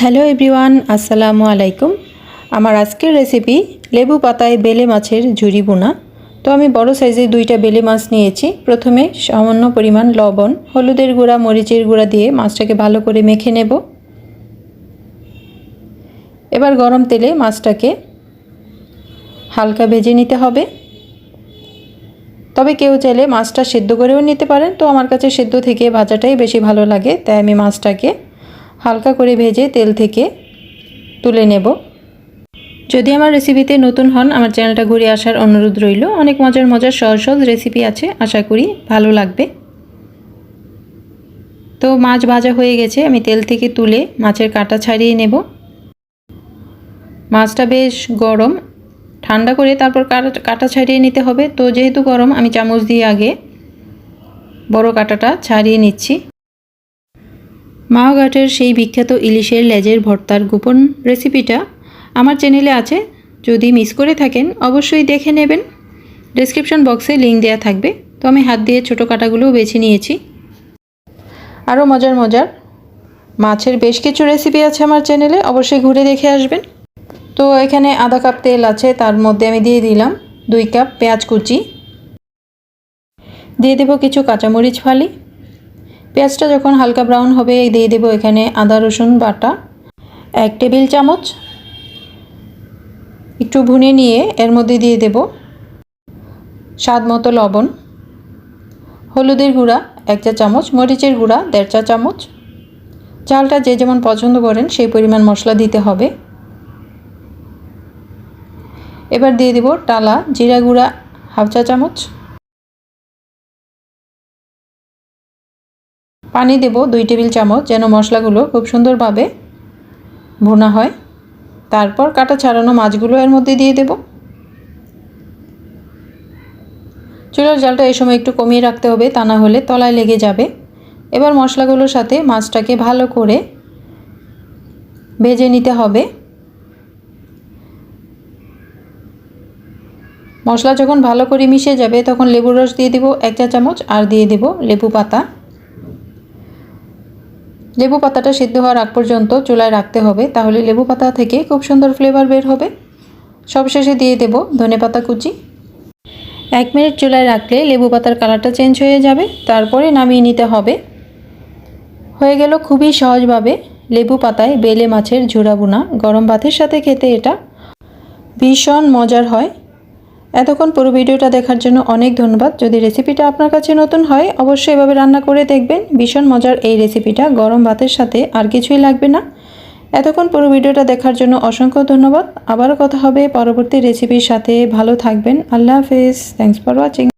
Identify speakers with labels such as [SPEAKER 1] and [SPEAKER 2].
[SPEAKER 1] Hello everyone, আসসালামু আলাইকুম। আমার আজকের রেসিপি লেবু পাতায় বেলে মাছের ঝুরি ভুনা। তো আমি বড় সাইজের 2টা বেলে মাছ নিয়েছি। প্রথমে সামান্য পরিমাণ লবণ, হলুদের গুঁড়া, মরিচের গুঁড়া দিয়ে মাছটাকে ভালো করে মেখে নেব। এবার গরম তেলে মাছটাকে হালকা ভেজে নিতে হবে। তবে কেউ চাইলে মাছটা সেদ্ধ করেও নিতে পারেন, তো আমার কাছে সেদ্ধ থেকে ভাজাটাই বেশি ভালো লাগে, তাই আমি মাছটাকে হালকা করে ভেজে তেল থেকে তুলে নেব। যদি আমার রেসিপিতে নতুন হন, আমার চ্যানেলটা ঘুরে আসার অনুরোধ রইল। অনেক মজার সহজ সহজ রেসিপি আছে, আশা করি ভালো লাগবে। তো মাছ ভাজা হয়ে গেছে, আমি তেল থেকে তুলে মাছের কাঁটা ছাড়িয়ে নেব। মাছটা বেশ গরম, ঠান্ডা করে তারপর কাঁটা ছাড়িয়ে নিতে হবে। তো যেহেতু গরম, আমি চামচ দিয়ে আগে বড় কাঁটাটা ছাড়িয়ে নিচ্ছি। মাওঘাটের সেই বিখ্যাত ইলিশের লেজের ভর্তার গোপন রেসিপিটা আমার চ্যানেলে আছে, যদি মিস করে থাকেন অবশ্যই দেখে নেবেন। ডেসক্রিপশন বক্সে লিঙ্ক দেওয়া থাকবে। তো আমি হাত দিয়ে ছোটো কাঁটাগুলোও বেছে নিয়েছি। আরও মজার মাছের বেশ কিছু রেসিপি আছে আমার চ্যানেলে, অবশ্যই ঘুরে দেখে আসবেন। তো এখানে আধা কাপ তেল আছে, তার মধ্যে আমি দিয়ে দিলাম 2 কাপ পেঁয়াজ কুচি, দিয়ে দেব কিছু কাঁচামরিচ ফালি। পেঁয়াজটা যখন হালকা ব্রাউন হবে, দিয়ে দেব এখানে আদা রসুন বাটা 1 টেবিল চামচ। একটু ভুনে নিয়ে এর মধ্যে দিয়ে দেব স্বাদ মতো লবণ, হলুদের গুঁড়া 1 চা চামচ, মরিচের গুঁড়া 1.5 চা চামচ। ঝালটা যে যেমন পছন্দ করেন সেই পরিমাণ মশলা দিতে হবে। এবার দিয়ে দেব টালা জিরা গুঁড়া 1/2 চা চামচ। পানি দেব 2 টেবিল চামচ, যেন মশলাগুলো খুব সুন্দরভাবে ভুনা হয়। তারপর কাটা ছাড়ানো মাছগুলো এর মধ্যে দিয়ে দেব। চুলার জালটা এই সময় একটু কমিয়ে রাখতে হবে, তা না হলে তলায় লেগে যাবে। এবার মশলাগুলোর সাথে মাছটাকে ভালো করে ভেজে নিতে হবে। মশলা যখন ভালো করে মিশে যাবে, তখন লেবুর রস দিয়ে দেব 1 চা চামচ, আর দিয়ে দেব লেবু পাতা। লেবু পাতাটা সিদ্ধ হওয়ার আগ পর্যন্ত চুলায় রাখতে হবে, তাহলে লেবু পাতা থেকে খুব সুন্দর ফ্লেভার বের হবে। সবশেষে দিয়ে দেব ধনেপাতা কুচি। 1 মিনিট চুলায় রাখলে লেবু পাতার কালারটা চেঞ্জ হয়ে যাবে, তারপরে নামিয়ে নিতে হবে। হয়ে গেল খুবই সহজভাবে লেবু পাতায় বেলে মাছের ঝুরা ভুনা। গরম ভাতের সাথে খেতে এটা ভীষণ মজার হয়। এতক্ষণ পুরো ভিডিওটা দেখার জন্য অনেক ধন্যবাদ। যদি রেসিপিটা আপনার কাছে নতুন হয়, অবশ্যই এভাবে রান্না করে দেখবেন। ভীষণ মজার এই রেসিপিটা গরম ভাতের সাথে আর কিছুই লাগবে না। এতক্ষণ পুরো ভিডিওটা দেখার জন্য অসংখ্য ধন্যবাদ। আবারও কথা হবে পরবর্তী রেসিপির সাথে। ভালো থাকবেন। আল্লাহ হাফেজ। Thanks for watching.